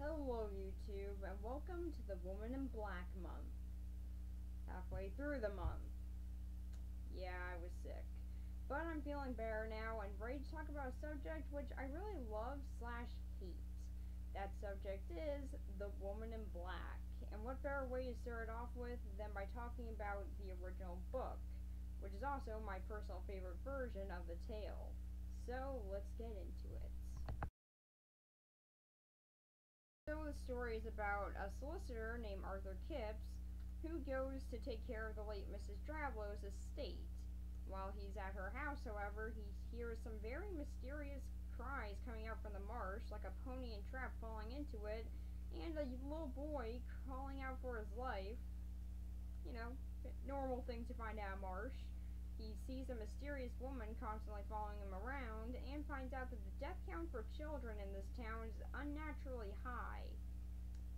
Hello YouTube and welcome to the Woman in Black month. Halfway through the month. Yeah, I was sick. But I'm feeling better now and ready to talk about a subject which I really love slash hate. That subject is The Woman in Black. And what better way to start it off with than by talking about the original book, which is also my personal favorite version of the tale. So let's get into it. So the story is about a solicitor named Arthur Kipps who goes to take care of the late Mrs. Drabblow's estate. While he's at her house, however, he hears some very mysterious cries coming out from the marsh, like a pony and trap falling into it, and a little boy calling out for his life. You know, normal thing to find out marsh. He sees a mysterious woman constantly following him around and finds out that the death count for children in this town is unnaturally high.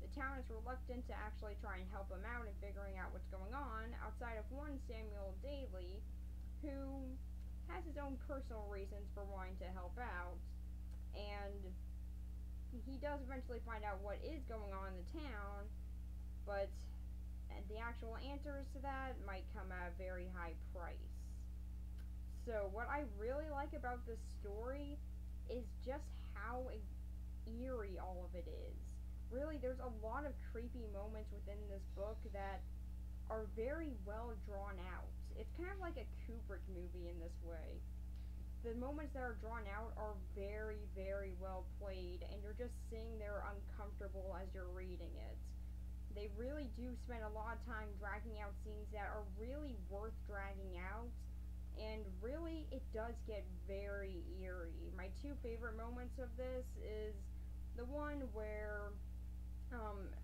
The town is reluctant to actually try and help him out in figuring out what's going on, outside of one Samuel Daly, who has his own personal reasons for wanting to help out, and he does eventually find out what is going on in the town, but the actual answers to that might come at a very high price. So what I really like about this story is just how eerie all of it is. Really, there's a lot of creepy moments within this book that are very well drawn out. It's kind of like a Kubrick movie in this way. The moments that are drawn out are very, very well played, and you're just sitting there uncomfortable as you're reading it. They really do spend a lot of time dragging out scenes that are really worth dragging out, and really it does get very eerie. My two favorite moments of this is the one where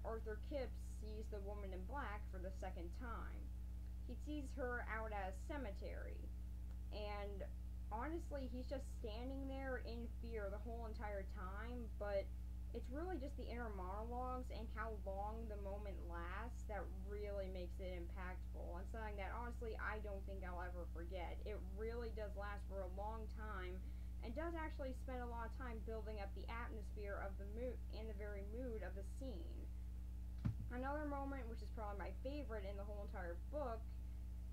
Arthur Kipps sees the woman in black for the second time. He sees her out at a cemetery, and honestly, he's just standing there in fear the whole entire time, but it's really just the inner monologues and how long the moment lasts that really makes it impactful, and something that honestly I don't think I'll ever forget. It really does last for a long time and does actually spend a lot of time building up the atmosphere of the mood and the very mood of the scene. Another moment, which is probably my favorite in the whole entire book,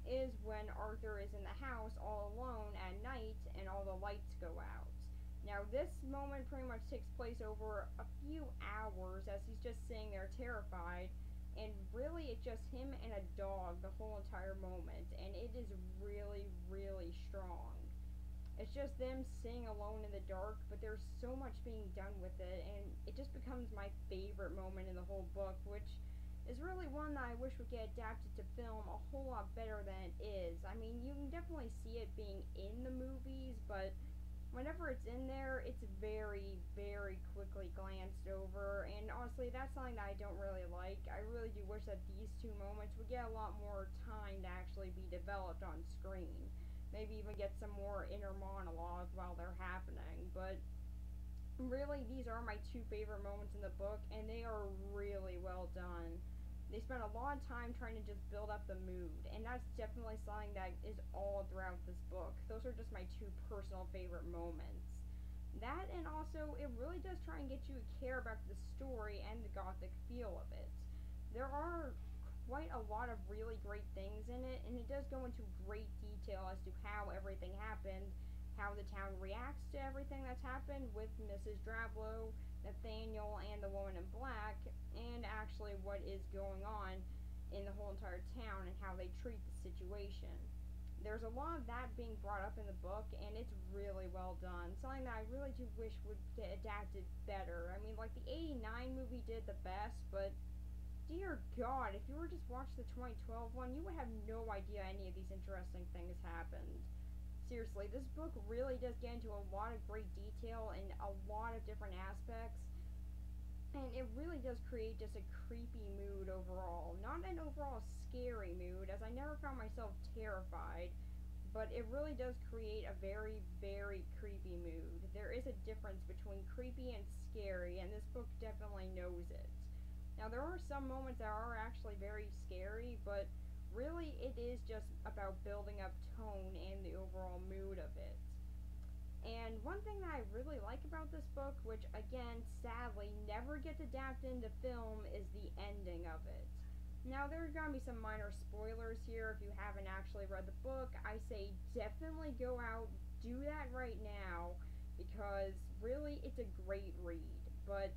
is when Arthur is in the house all alone at night and all the lights go out. Now, this moment pretty much takes place over a few hours as he's just sitting there terrified, and really it's just him and a dog the whole entire moment, and it is really, really strong. It's just them sitting alone in the dark, but there's so much being done with it, and it just becomes my favorite moment in the whole book, which is really one that I wish would get adapted to film a whole lot better than it is. I mean, you can definitely see it being in the movies, but whenever it's in there, it's very, very quickly glanced over, and honestly, that's something that I don't really like. I really do wish that these two moments would get a lot more time to actually be developed on screen. Maybe even get some more inner monologue while they're happening, but really, these are my two favorite moments in the book, and they are really well done. They spend a lot of time trying to just build up the mood, and that's definitely something that is all throughout this book. Those are just my two personal favorite moments. That, and also, it really does try and get you to care about the story and the gothic feel of it. There are quite a lot of really great things in it, and it does go into great detail as to how everything happened, how the town reacts to everything that's happened with Mrs. Drablow, Nathaniel, and the woman in black, and actually what is going on in the whole entire town and how they treat the situation. There's a lot of that being brought up in the book, and it's really well done. Something that I really do wish would get adapted better. I mean, like, the 89 movie did the best, but dear God, if you were just watching the 2012 one, you would have no idea any of these interesting things happened. Seriously, this book really does get into a lot of great detail and a lot of different aspects, and it really does create just a creepy mood overall. Not an overall scary mood, as I never found myself terrified, but it really does create a very, very creepy mood. There is a difference between creepy and scary, and this book definitely knows it. Now, there are some moments that are actually very scary, but really it is just about building up tone and the overall mood of it. And one thing that I really like about this book, which again, sadly, never gets adapted into film, is the ending of it. Now, there's gonna be some minor spoilers here if you haven't actually read the book. I say definitely go out, do that right now, because really, it's a great read. But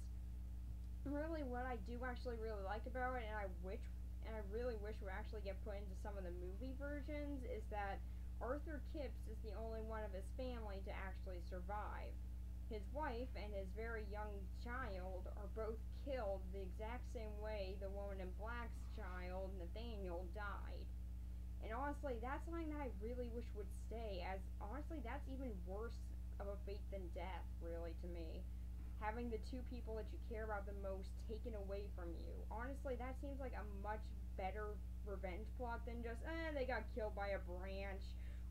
really, what I do actually really like about it, and I really wish would actually get put into some of the movie versions, is that Arthur Kipps is the only one of his family to actually survive. His wife and his very young child are both killed the exact same way the woman in black's child, Nathaniel, died. And honestly, that's something that I really wish would stay, as honestly, that's even worse of a fate than death, really, to me. Having the two people that you care about the most taken away from you. Honestly, that seems like a much better revenge plot than just, they got killed by a branch,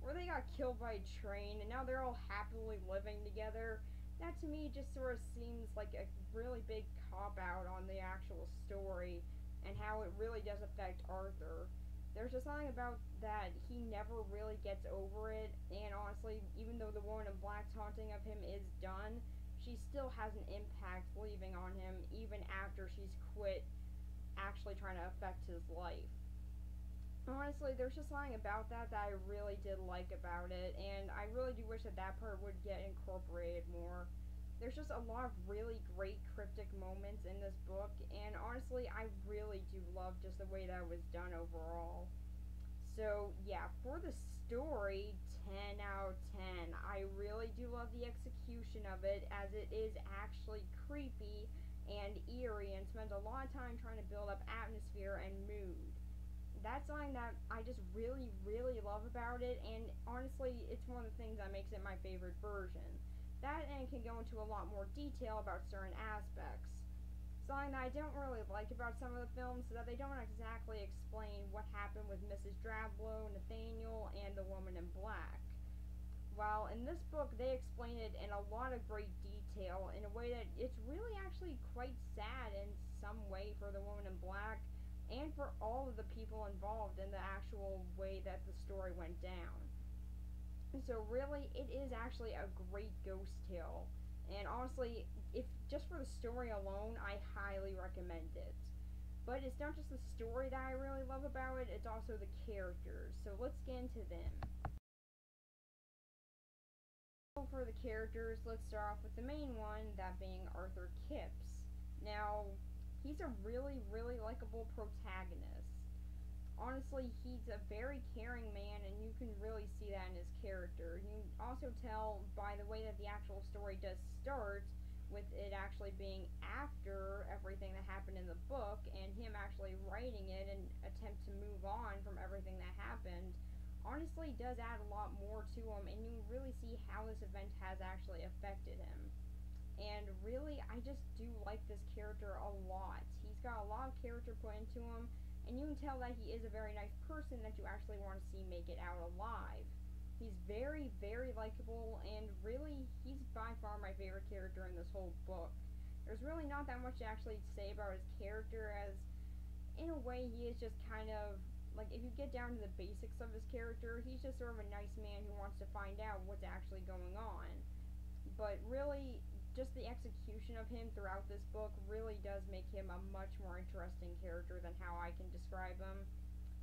or they got killed by a train, and now they're all happily living together. That to me just sort of seems like a really big cop out on the actual story and how it really does affect Arthur. There's just something about that he never really gets over it, and honestly, even though the woman in black's haunting of him is done, she still has an impact leaving on him even after she's quit actually trying to affect his life. Honestly, there's just something about that I really did like about it, and I really do wish that that part would get incorporated more. There's just a lot of really great cryptic moments in this book, and honestly, I really do love just the way that it was done overall. So, yeah, for the story, 10 out of 10. I really do love the execution of it, as it is actually creepy and eerie and spends a lot of time trying to build up atmosphere and mood. That's something that I just really, really love about it, and honestly, it's one of the things that makes it my favorite version. That, and it can go into a lot more detail about certain aspects. Something that I don't really like about some of the films is that they don't exactly explain what happened with Mrs. Drablow, Nathaniel, and the woman in black. While in this book, they explain it in a lot of great detail in a way that it's really actually quite sad in some way for the woman in black and for all of the people involved in the actual way that the story went down. So really, it is actually a great ghost tale. And honestly, if just for the story alone, I highly recommend it. But it's not just the story that I really love about it, it's also the characters. So let's get into them. So for the characters, let's start off with the main one, that being Arthur Kipps. Now, he's a really, really likable protagonist. Honestly, he's a very caring man, and you can really see that in his character. You can also tell by the way that the actual story does start, with it actually being after everything that happened in the book, and him actually writing it and attempt to move on from everything that happened. Honestly, does add a lot more to him, and you really see how this event has actually affected him. And really, I just do like this character a lot. He's got a lot of character put into him, and you can tell that he is a very nice person that you actually want to see make it out alive. He's very, very likable, and really, he's by far my favorite character in this whole book. There's really not that much to actually say about his character, as in a way, he is just kind of like, if you get down to the basics of his character, he's just sort of a nice man who wants to find out what's actually going on. But really, just the execution of him throughout this book really does make him a much more interesting character than how I can describe him.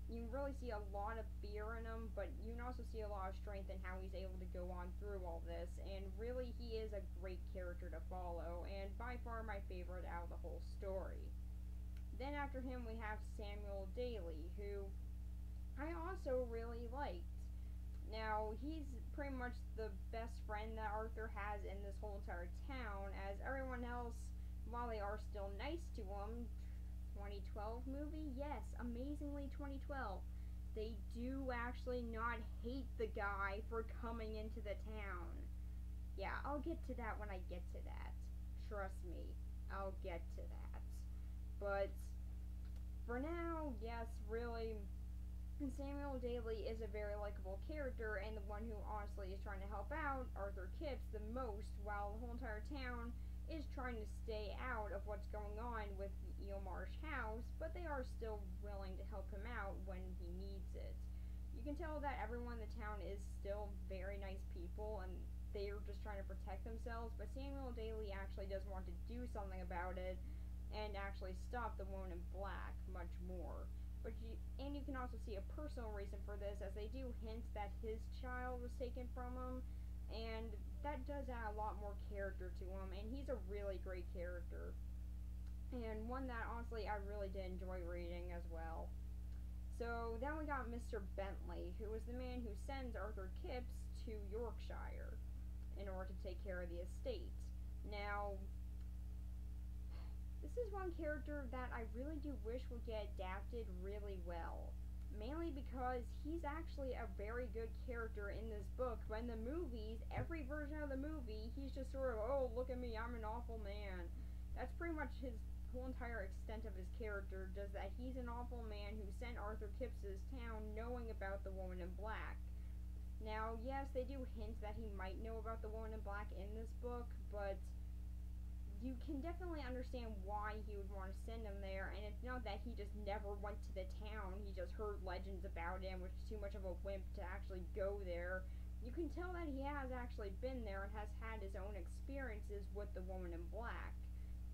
You can really see a lot of fear in him, but you can also see a lot of strength in how he's able to go on through all this, and really he is a great character to follow, and by far my favorite out of the whole story. Then after him we have Samuel Daly, who I also really liked. Now, he's pretty much the best friend that Arthur has in this whole entire town, as everyone else, while they are still nice to him, 2012 movie? Yes, amazingly 2012. They do actually not hate the guy for coming into the town. Yeah, I'll get to that when I get to that. Trust me, I'll get to that. But for now, yes, really, Samuel Daly is a very likable character and the one who honestly is trying to help out Arthur Kipps the most, while the whole entire town is trying to stay out of what's going on with the Eelmarsh house, but they are still willing to help him out when he needs it. You can tell that everyone in the town is still very nice people, and they are just trying to protect themselves, but Samuel Daly actually does want to do something about it and actually stop the woman in black much more. And you can also see a personal reason for this, as they do hint that his child was taken from him, and that does add a lot more character to him, and he's a really great character, and one that honestly I really did enjoy reading as well. So then we got Mr. Bentley, who is the man who sends Arthur Kipps to Yorkshire in order to take care of the estate. Now, this is one character that I really do wish would get adapted really well. Mainly because he's actually a very good character in this book, but in the movies, every version of the movie, he's just sort of, oh, look at me, I'm an awful man. That's pretty much his whole entire extent of his character, just that he's an awful man who sent Arthur Kipps to his town knowing about the woman in black. Now, yes, they do hint that he might know about the woman in black in this book, but you can definitely understand why he would want to send him there, and it's not that he just never went to the town, he just heard legends about him, which is too much of a wimp to actually go there. You can tell that he has actually been there and has had his own experiences with the woman in black.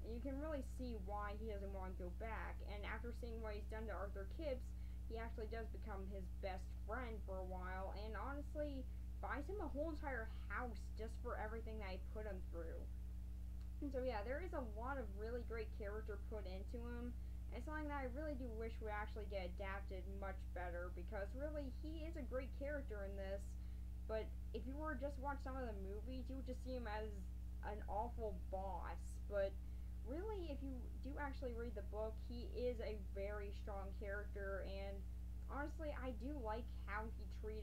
And you can really see why he doesn't want to go back, and after seeing what he's done to Arthur Kipps, he actually does become his best friend for a while, and honestly, buys him a whole entire house just for everything that he put him through. And so yeah, there is a lot of really great character put into him, and something that I really do wish would actually get adapted much better, because really, he is a great character in this, but if you were to just watch some of the movies, you would just see him as an awful boss, but really, if you do actually read the book, he is a very strong character, and honestly, I do like how he pretty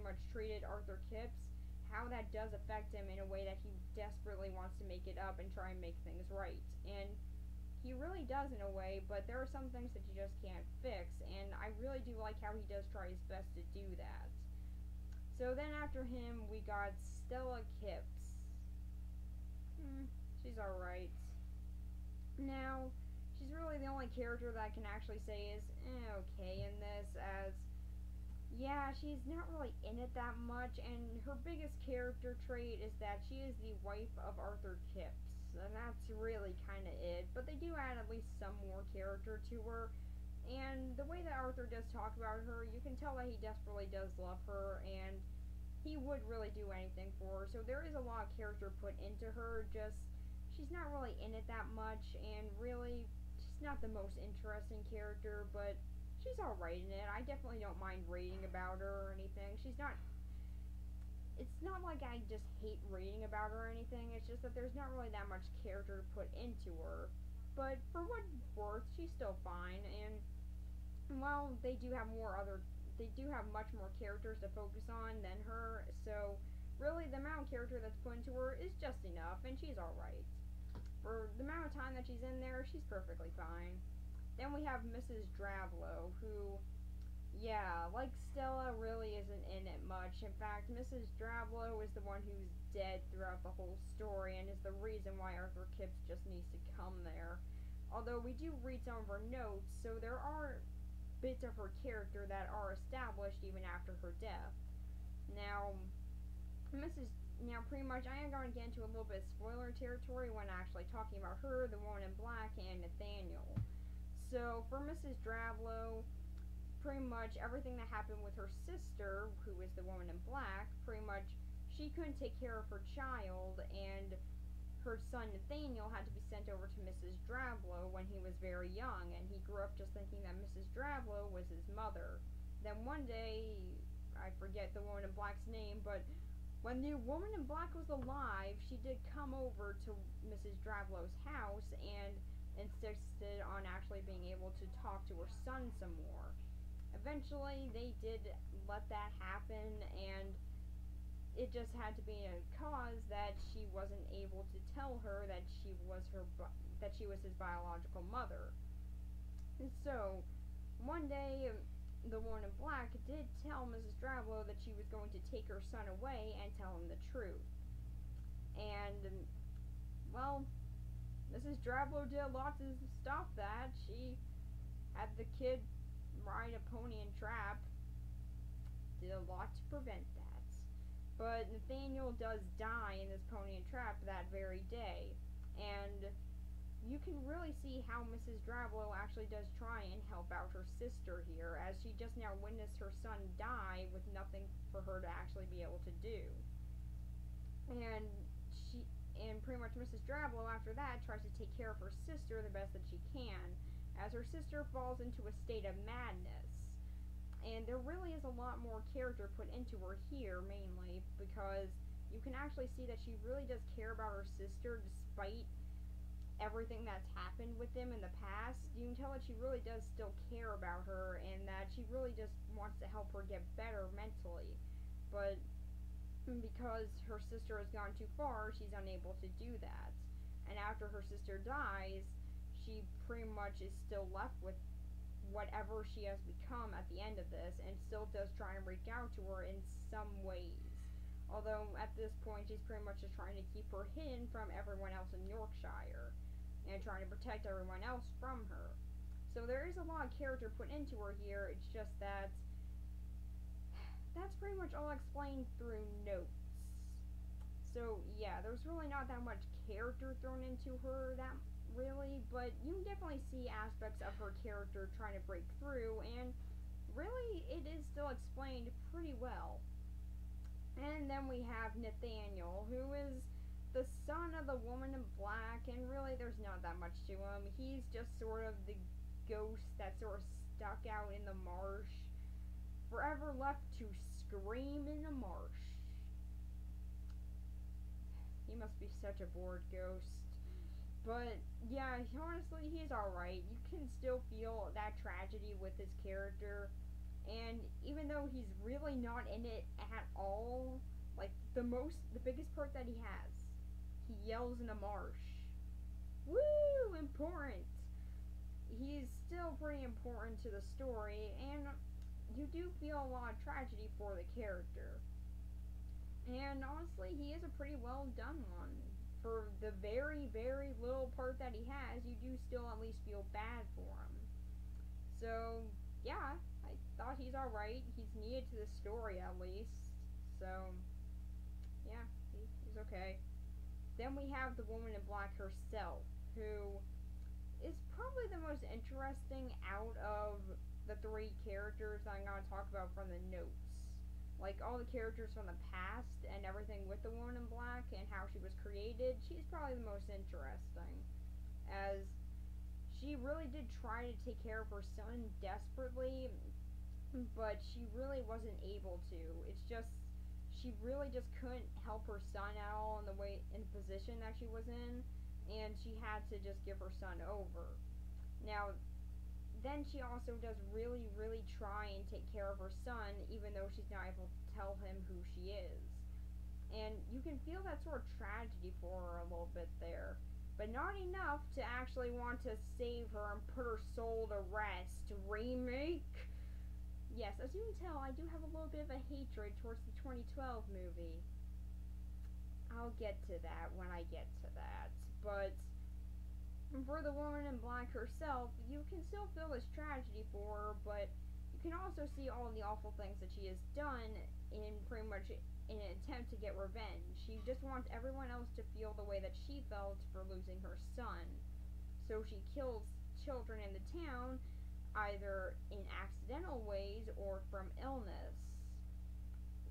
much treated Arthur Kipps, how that does affect him in a way that he desperately wants to make it up and try and make things right. And he really does in a way, but there are some things that you just can't fix, and I really do like how he does try his best to do that. So then after him, we got Stella Kipps. She's alright. Now, she's really the only character that I can actually say is okay in this, as yeah, she's not really in it that much, and her biggest character trait is that she is the wife of Arthur Kipps, and that's really kind of it, but they do add at least some more character to her, and the way that Arthur does talk about her, you can tell that he desperately does love her, and he would really do anything for her, so there is a lot of character put into her, just she's not really in it that much, and really, she's not the most interesting character, but she's alright in it. I definitely don't mind reading about her or anything. It's not like I just hate reading about her or anything, it's just that there's not really that much character to put into her. But for what it's worth, she's still fine, and well, they do have much more characters to focus on than her, so really the amount of character that's put into her is just enough, and she's alright. For the amount of time that she's in there, she's perfectly fine. Then we have Mrs. Drablow, who, yeah, like Stella, really isn't in it much. In fact, Mrs. Drablow is the one who's dead throughout the whole story, and is the reason why Arthur Kipps just needs to come there. Although we do read some of her notes, so there are bits of her character that are established even after her death. Now, pretty much, I am going to get into a little bit of spoiler territory when actually talking about her, the woman in black, and Nathaniel. So, for Mrs. Drablow, pretty much everything that happened with her sister, who is the woman in black, pretty much she couldn't take care of her child, and her son Nathaniel had to be sent over to Mrs. Drablow when he was very young, and he grew up just thinking that Mrs. Drablow was his mother. Then one day, I forget the woman in black's name, but when the woman in black was alive, she did come over to Mrs. Drablow's house and insisted on actually being able to talk to her son some more. Eventually, they did let that happen, and it just had to be a cause that she wasn't able to tell her that she was his biological mother. And so, one day, the woman in black did tell Mrs. Drablow that she was going to take her son away and tell him the truth. And, well, Mrs. Drablow did a lot to stop that. She had the kid ride a pony and trap. Did a lot to prevent that. But Nathaniel does die in this pony and trap that very day, and you can really see how Mrs. Drablow actually does try and help out her sister here, as she just now witnessed her son die with nothing for her to actually be able to do. And she and pretty much Mrs. Drablow after that tries to take care of her sister the best that she can, as her sister falls into a state of madness. And there really is a lot more character put into her here, mainly because you can actually see that she really does care about her sister despite everything that's happened with them in the past. You can tell that she really does still care about her and that she really just wants to help her get better mentally. But because her sister has gone too far, she's unable to do that. And after her sister dies, she pretty much is still left with whatever she has become at the end of this, and still does try and reach out to her in some ways. Although at this point she's pretty much just trying to keep her hidden from everyone else in Yorkshire, and trying to protect everyone else from her. So there is a lot of character put into her here, it's just that that's pretty much all explained through notes. So yeah, there's really not that much character thrown into her that really, but you can definitely see aspects of her character trying to break through, and really it is still explained pretty well. And then we have Nathaniel, who is the son of the woman in black, and really there's not that much to him. He's just sort of the ghost that sort of stuck out in the marsh, forever left to scream in the marsh. He must be such a bored ghost. But yeah, honestly, he's alright. You can still feel that tragedy with his character, and even though he's really not in it at all, like the biggest part that he has, he yells in the marsh. Woo! Important! He's still pretty important to the story, and you do feel a lot of tragedy for the character. And honestly, he is a pretty well done one. For the very, very little part that he has, you do still at least feel bad for him. So, yeah, I thought he's alright. He's needed to the story at least. So, yeah, he's okay. Then we have the woman in black herself, who is probably the most interesting out of the three characters that I'm going to talk about from the notes. Like all the characters from the past and everything with the woman in black and how she was created, she's probably the most interesting, as she really did try to take care of her son desperately, but she really wasn't able to. It's just she really just couldn't help her son at all in the position that she was in, and she had to just give her son over. Now, then she also does really, really try and take care of her son, even though she's not able to tell him who she is. And you can feel that sort of tragedy for her a little bit there, but not enough to actually want to save her and put her soul to rest. Remake? Yes, as you can tell, I do have a little bit of a hatred towards the 2012 movie. I'll get to that when I get to that, but for the woman in black herself, you can still feel this tragedy for her, but you can also see all the awful things that she has done in pretty much in an attempt to get revenge. She just wants everyone else to feel the way that she felt for losing her son. So she kills children in the town, either in accidental ways or from illness.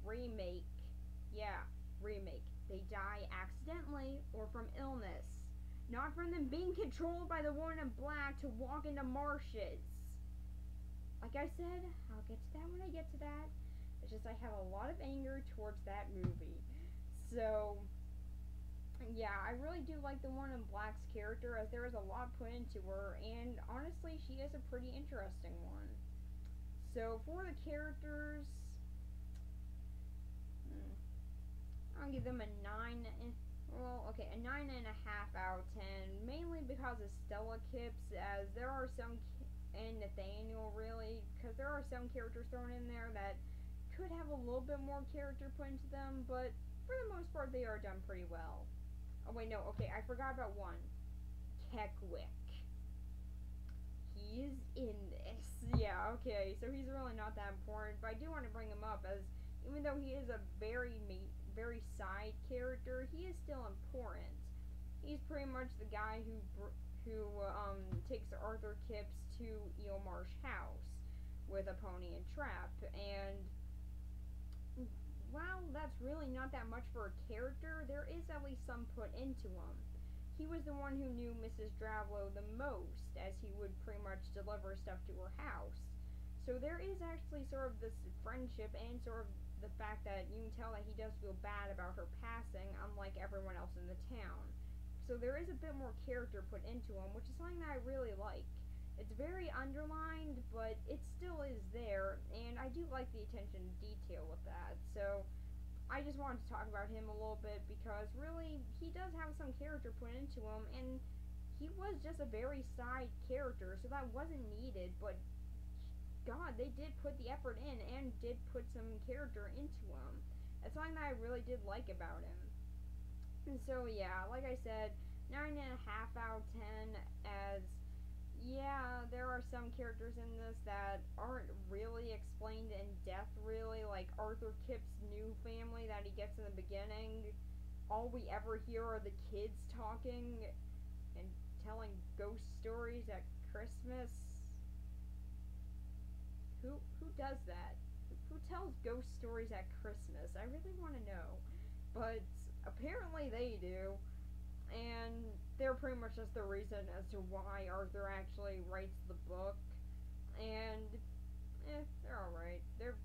Remake. Yeah, remake. They die accidentally or from illness. Not from them being controlled by the woman in black to walk into marshes. Like I said, I'll get to that when I get to that. It's just I have a lot of anger towards that movie. So, yeah, I really do like the woman in black's character, as there is a lot put into her, and honestly, she is a pretty interesting one. So, for the characters, I'll give them a 9. Well, okay, a 9.5 out of 10, mainly because of Stella Kipps, as there are some, and Nathaniel, really, because there are some characters thrown in there that could have a little bit more character put into them, but for the most part, they are done pretty well. Oh, wait, no, okay, I forgot about one. Keckwick. He's in this. Yeah, okay, so he's really not that important, but I do want to bring him up, as even though he is a very very side character, he is still important. He's pretty much the guy who takes Arthur Kipps to Eilmar's house with a pony and trap. And while that's really not that much for a character, there is at least some put into him. He was the one who knew Mrs. Drablow the most, as he would pretty much deliver stuff to her house. So there is actually sort of this friendship and sort of the fact that you can tell that he does feel bad about her passing, unlike everyone else in the town. So there is a bit more character put into him, which is something that I really like. It's very underlined, but it still is there, and I do like the attention to detail with that. So I just wanted to talk about him a little bit because really he does have some character put into him, and he was just a very side character, so that wasn't needed, but God, they did put the effort in and did put some character into him. That's something that I really did like about him. And so yeah, like I said, 9.5 out of 10, as yeah, there are some characters in this that aren't really explained in depth, really, like Arthur Kipps' new family that he gets in the beginning. All we ever hear are the kids talking and telling ghost stories at Christmas. Who does that? Who tells ghost stories at Christmas? I really want to know. But apparently they do. And they're pretty much just the reason as to why Arthur actually writes the book. And they're alright. They're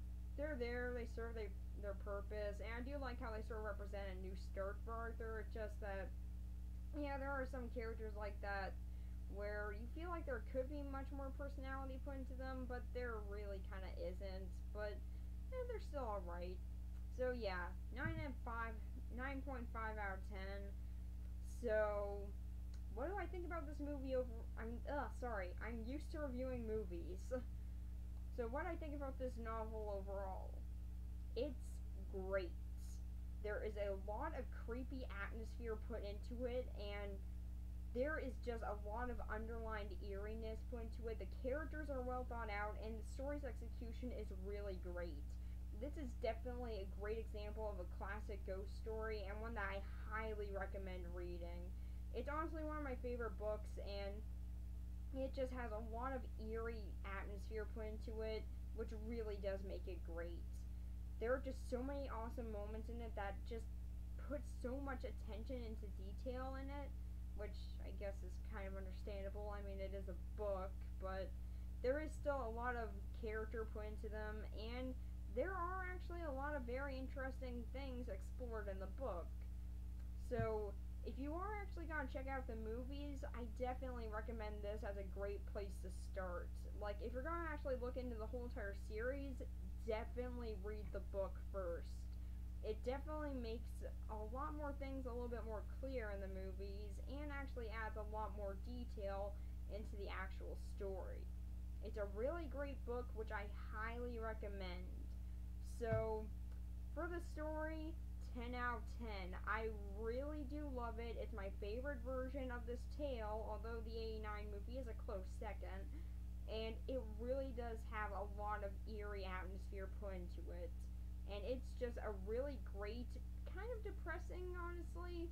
there, they serve their purpose, and I do like how they sort of represent a new start for Arthur. It's just that yeah, there are some characters like that where you feel like there could be much more personality put into them, but there really kind of isn't. But they're still alright. So yeah, 9.5 out of 10. So, what do I think about this movie I'm used to reviewing movies. So what I think about this novel overall, it's great. There is a lot of creepy atmosphere put into it, and there is just a lot of underlined eeriness put into it. The characters are well thought out, and the story's execution is really great. This is definitely a great example of a classic ghost story, and one that I highly recommend reading. It's honestly one of my favorite books, and it just has a lot of eerie atmosphere put into it, which really does make it great. There are just so many awesome moments in it that just put so much attention into detail in it, which I guess is kind of understandable. I mean, it is a book, but there is still a lot of character put into them, and there are actually a lot of very interesting things explored in the book. So, if you are actually going to check out the movies, I definitely recommend this as a great place to start. Like, if you're going to actually look into the whole entire series, definitely read the book first. It definitely makes a lot more things a little bit more clear in the movies, and actually adds a lot more detail into the actual story. It's a really great book, which I highly recommend. So, for the story, 10 out of 10. I really do love it. It's my favorite version of this tale, although the 89 movie is a close second. And it really does have a lot of eerie atmosphere put into it. And it's just a really great, kind of depressing, honestly,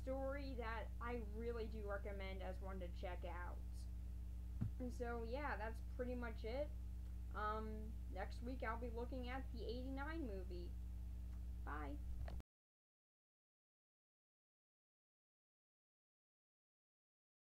story that I really do recommend as one to check out. And so, yeah, that's pretty much it. Next week I'll be looking at the 89 movie. Bye.